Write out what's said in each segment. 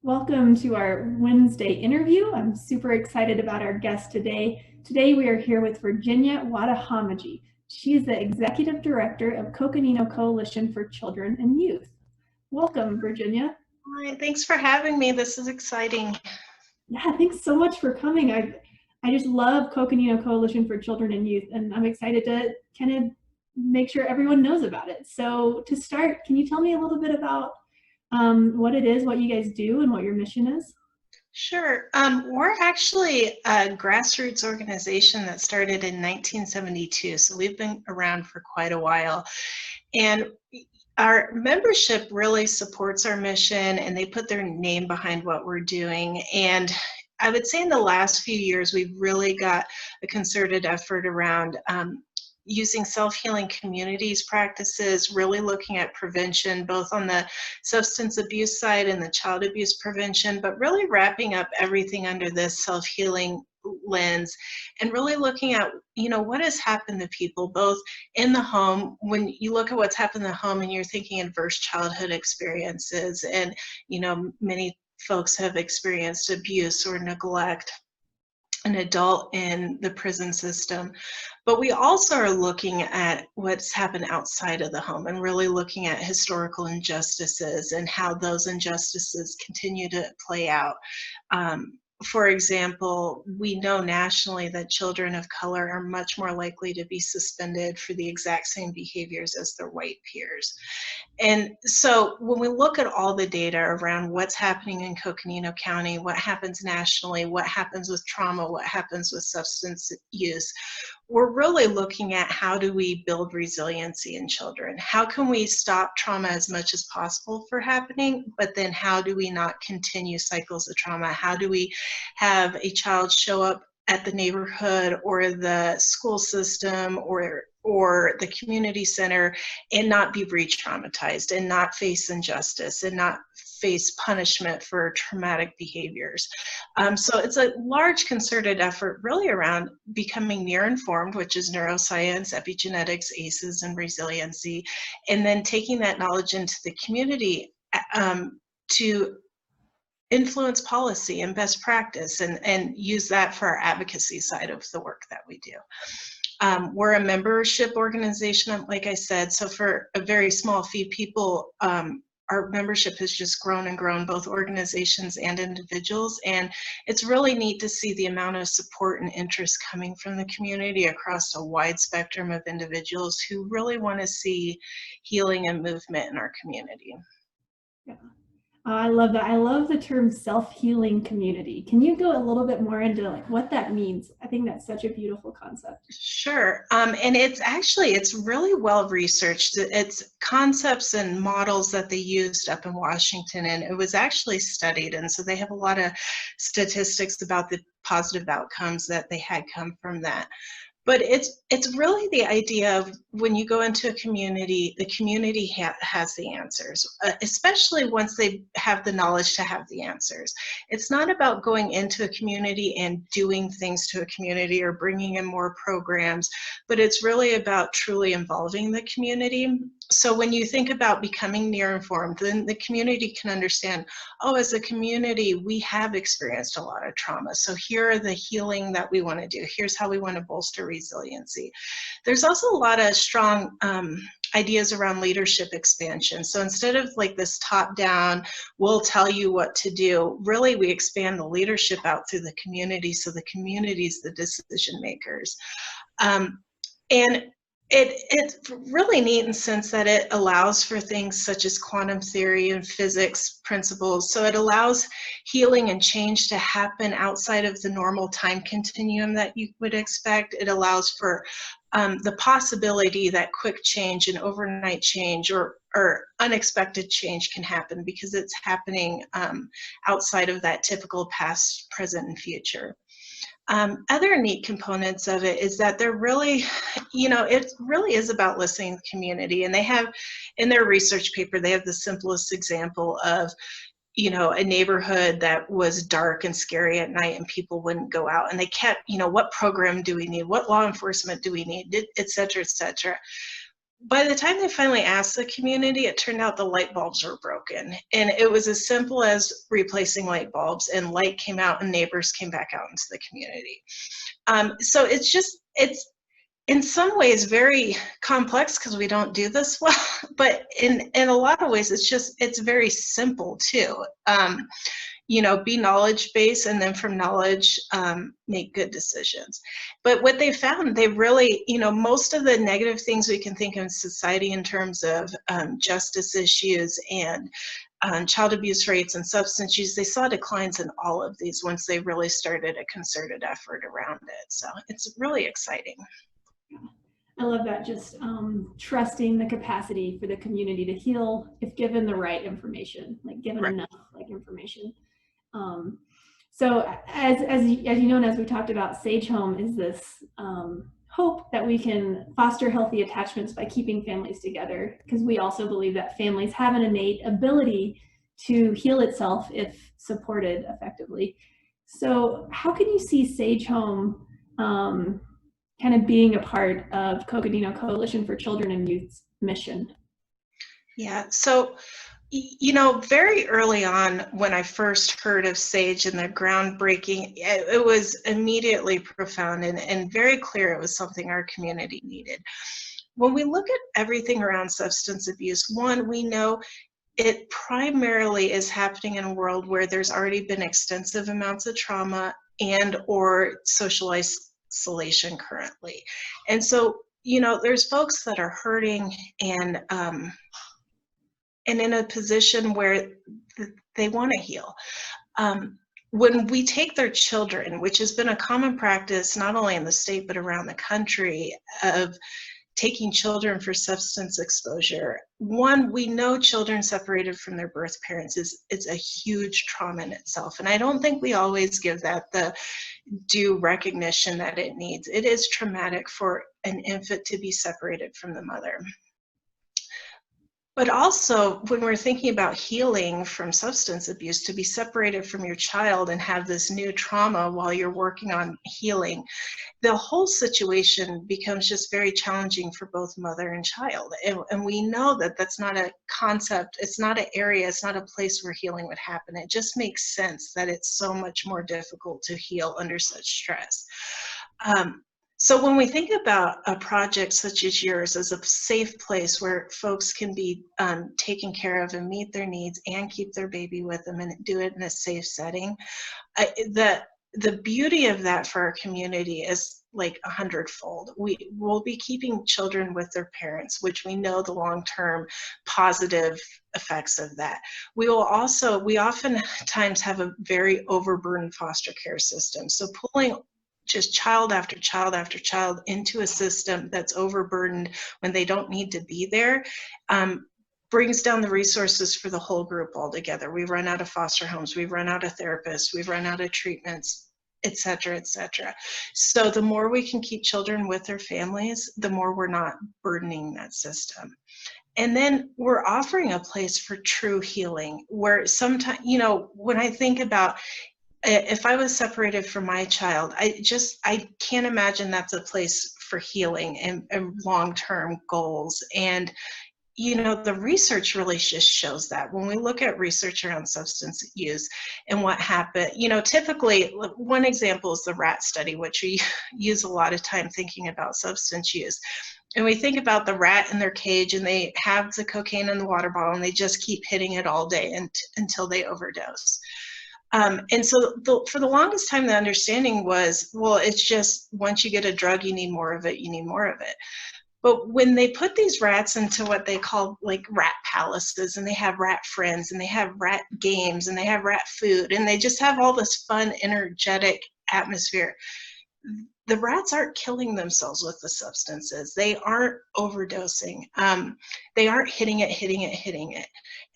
Welcome to our Wednesday interview. I'm super excited about our guest today. Today we are here with Virginia Watahomigie. She is the Executive Director of Coconino Coalition for Children and Youth. Welcome, Virginia. Hi, thanks for having me. This is exciting. Yeah, thanks so much for coming. I just love Coconino Coalition for Children and Youth, and I'm excited to kind of make sure everyone knows about it. So to start, can you tell me a little bit about what it is, what you guys do, and what your mission is? Sure. We're actually a grassroots organization that started in 1972, so we've been around for quite a while. And our membership really supports our mission, and they put their name behind what we're doing. And I would say in the last few years, we've really got a concerted effort around using self-healing communities practices, really looking at prevention, both on the substance abuse side and the child abuse prevention, but really wrapping up everything under this self-healing lens and really looking at, what has happened to people both in the home. When you look at what's happened in the home and you're thinking adverse childhood experiences, and, many folks have experienced abuse or neglect, an adult in the prison system. But we also are looking at what's happened outside of the home and really looking at historical injustices and how those injustices continue to play out. For example, we know nationally that children of color are much more likely to be suspended for the exact same behaviors as their white peers. And so when we look at all the data around what's happening in Coconino County, what happens nationally, what happens with trauma, what happens with substance use, we're really looking at how do we build resiliency in children? How can we stop trauma as much as possible from happening, but then how do we not continue cycles of trauma? How do we have a child show up at the neighborhood or the school system or the community center and not be re-traumatized and not face injustice and not face punishment for traumatic behaviors? So it's a large concerted effort really around becoming near-informed, which is neuroscience, epigenetics, ACEs, and resiliency, and then taking that knowledge into the community to influence policy and best practice and use that for our advocacy side of the work that we do. We're a membership organization, like I said, so for a very small few people, our membership has just grown and grown, both organizations and individuals, and it's really neat to see the amount of support and interest coming from the community across a wide spectrum of individuals who really want to see healing and movement in our community. Yeah. I love that. I love the term self-healing community. Can you go a little bit more into what that means? I think that's such a beautiful concept. Sure. And it's really well researched. It's concepts and models that they used up in Washington, and it was actually studied. And so they have a lot of statistics about the positive outcomes that they had come from that. But it's really the idea of when you go into a community, the community has the answers, especially once they have the knowledge to have the answers. It's not about going into a community and doing things to a community or bringing in more programs, but it's really about truly involving the community. So when you think about becoming near informed, then the community can understand, oh, as a community, we have experienced a lot of trauma. So here are the healing that we want to do. Here's how we want to bolster resiliency. There's also a lot of strong ideas around leadership expansion. So instead of like this top down, we'll tell you what to do, really we expand the leadership out through the community, so the community is the decision makers. And it's really neat in the sense that it allows for things such as quantum theory and physics principles. So it allows healing and change to happen outside of the normal time continuum that you would expect. It allows for the possibility that quick change and overnight change or unexpected change can happen because it's happening outside of that typical past, present, and future. Other neat components of it is that they're really, it really is about listening to the community. And they have, in their research paper, they have the simplest example of, a neighborhood that was dark and scary at night and people wouldn't go out. And they kept, what program do we need? What law enforcement do we need? Et cetera, et cetera. by the time they finally asked the community, it turned out the light bulbs were broken. And it was as simple as replacing light bulbs, and light came out and neighbors came back out into the community. So it's in some ways very complex because we don't do this well, but in a lot of ways it's very simple too. Be knowledge-based, and then from knowledge, make good decisions. But what they found, they really, most of the negative things we can think of in society in terms of justice issues and child abuse rates and substance use, they saw declines in all of these once they really started a concerted effort around it. So it's really exciting. I love that, just trusting the capacity for the community to heal if given the right information, like given Right. enough information. So as you know, and as we talked about, Sage Home is this hope that we can foster healthy attachments by keeping families together, because we also believe that families have an innate ability to heal itself if supported effectively. So how can you see Sage Home kind of being a part of Coconino Coalition for Children and Youth's mission? Yeah, so very early on when I first heard of SAGE and the groundbreaking, it was immediately profound and very clear it was something our community needed. When we look at everything around substance abuse, one, we know it primarily is happening in a world where there's already been extensive amounts of trauma and or social isolation currently. And so, there's folks that are hurting and in a position where they want to heal. When we take their children, which has been a common practice not only in the state but around the country, of taking children for substance exposure, one, we know children separated from their birth parents it's a huge trauma in itself, and I don't think we always give that the due recognition that it needs. It is traumatic for an infant to be separated from the mother. But also, when we're thinking about healing from substance abuse, to be separated from your child and have this new trauma while you're working on healing, the whole situation becomes just very challenging for both mother and child. And we know that that's not a concept, it's not an area, it's not a place where healing would happen. It just makes sense that it's so much more difficult to heal under such stress. So when we think about a project such as yours as a safe place where folks can be taken care of and meet their needs and keep their baby with them and do it in a safe setting, the beauty of that for our community is like 100-fold. We will be keeping children with their parents, which we know the long-term positive effects of that. We oftentimes have a very overburdened foster care system. So pulling just child after child after child into a system that's overburdened when they don't need to be there brings down the resources for the whole group altogether. We run out of foster homes, we run out of therapists, we run out of treatments, et cetera, et cetera. So the more we can keep children with their families, the more we're not burdening that system. And then we're offering a place for true healing, where sometimes, when I think about if I was separated from my child, I can't imagine that's a place for healing and long-term goals. And the research really just shows that. When we look at research around substance use and what happened, typically, one example is the rat study, which we use a lot of time thinking about substance use. And we think about the rat in their cage, and they have the cocaine in the water bottle, and they just keep hitting it all day until they overdose. And so for the longest time, the understanding was, well, it's just once you get a drug, you need more of it, you need more of it. But when they put these rats into what they call like rat palaces, and they have rat friends, and they have rat games, and they have rat food, and they just have all this fun, energetic atmosphere, the rats aren't killing themselves with the substances. They aren't overdosing. They aren't hitting it.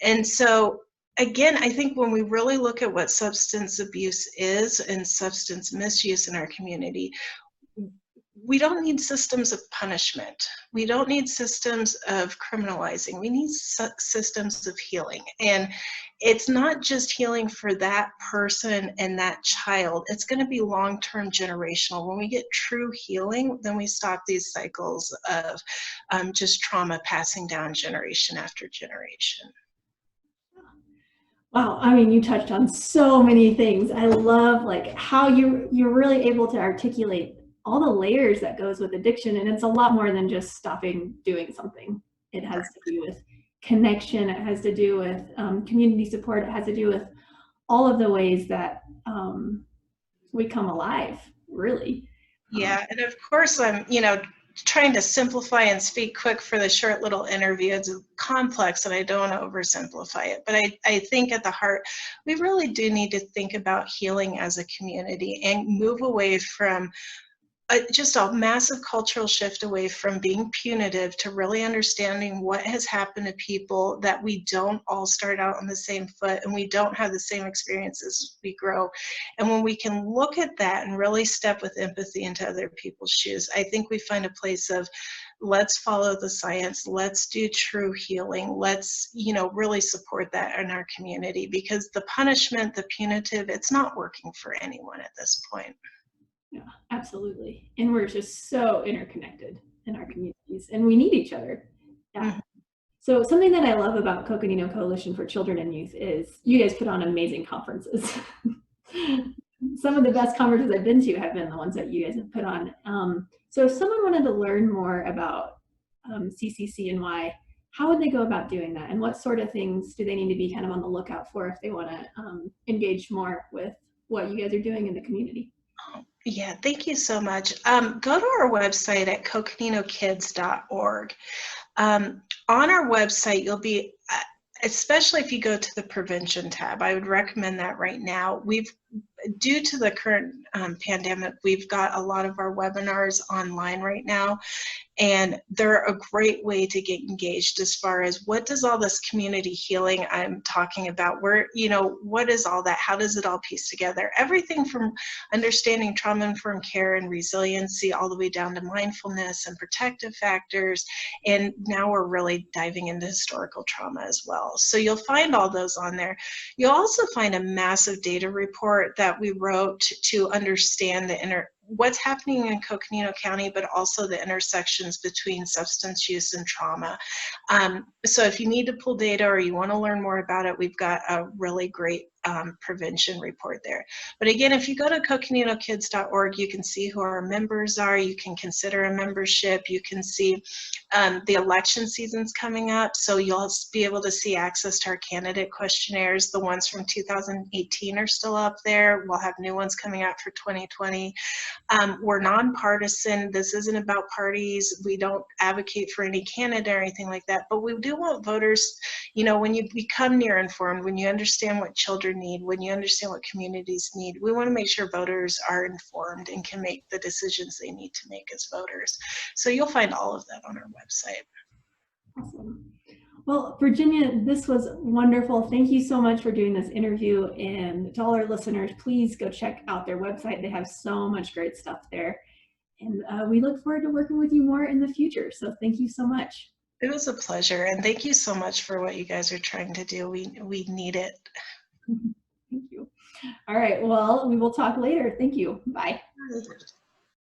And so, again, I think when we really look at what substance abuse is and substance misuse in our community, we don't need systems of punishment. We don't need systems of criminalizing. We need systems of healing. And it's not just healing for that person and that child. It's going to be long-term generational. When we get true healing, then we stop these cycles of just trauma passing down generation after generation. Wow, I mean, you touched on so many things. I love like how you're really able to articulate all the layers that goes with addiction, and it's a lot more than just stopping doing something. It has to do with connection. It has to do with community support. It has to do with all of the ways that we come alive, really. Yeah, and of course I'm, trying to simplify and speak quick for the short little interview. It's complex and I don't want to oversimplify it, but I think at the heart, we really do need to think about healing as a community and move away from just a massive cultural shift away from being punitive to really understanding what has happened to people, that we don't all start out on the same foot and we don't have the same experiences as we grow. And when we can look at that and really step with empathy into other people's shoes, I think we find a place of, let's follow the science, let's do true healing, let's really support that in our community, because the punishment, the punitive, it's not working for anyone at this point. Yeah, absolutely. And we're just so interconnected in our communities, and we need each other. Yeah. Mm-hmm. So something that I love about Coconino Coalition for Children and Youth is you guys put on amazing conferences. Some of the best conferences I've been to have been the ones that you guys have put on. So if someone wanted to learn more about CCC&Y, how would they go about doing that? And what sort of things do they need to be kind of on the lookout for if they want to engage more with what you guys are doing in the community? Yeah, thank you so much. Go to our website at coconinokids.org. On our website, you'll be, especially if you go to the prevention tab, I would recommend that right now. Due to the current pandemic, we've got a lot of our webinars online right now, and they're a great way to get engaged as far as what does all this community healing I'm talking about, where, what is all that? How does it all piece together? Everything from understanding trauma-informed care and resiliency all the way down to mindfulness and protective factors. And now we're really diving into historical trauma as well. So you'll find all those on there. You'll also find a massive data report that we wrote to understand what's happening in Coconino County, but also the intersections between substance use and trauma. So if you need to pull data or you want to learn more about it, we've got a really great prevention report there. But again, if you go to coconinokids.org, you can see who our members are. You can consider a membership. You can see the election season's coming up, so you'll be able to see access to our candidate questionnaires. The ones from 2018 are still up there. We'll have new ones coming out for 2020. We're nonpartisan. This isn't about parties. We don't advocate for any candidate or anything like that, but we do want voters, when you become near informed, when you understand what children need, when you understand what communities need, we want to make sure voters are informed and can make the decisions they need to make as voters. So you'll find all of that on our website. Awesome. Well, Virginia, this was wonderful. Thank you so much for doing this interview. And to all our listeners, please go check out their website. They have so much great stuff there. And we look forward to working with you more in the future. So thank you so much. It was a pleasure. And thank you so much for what you guys are trying to do. We need it. Thank you. All right. Well, we will talk later. Thank you. Bye.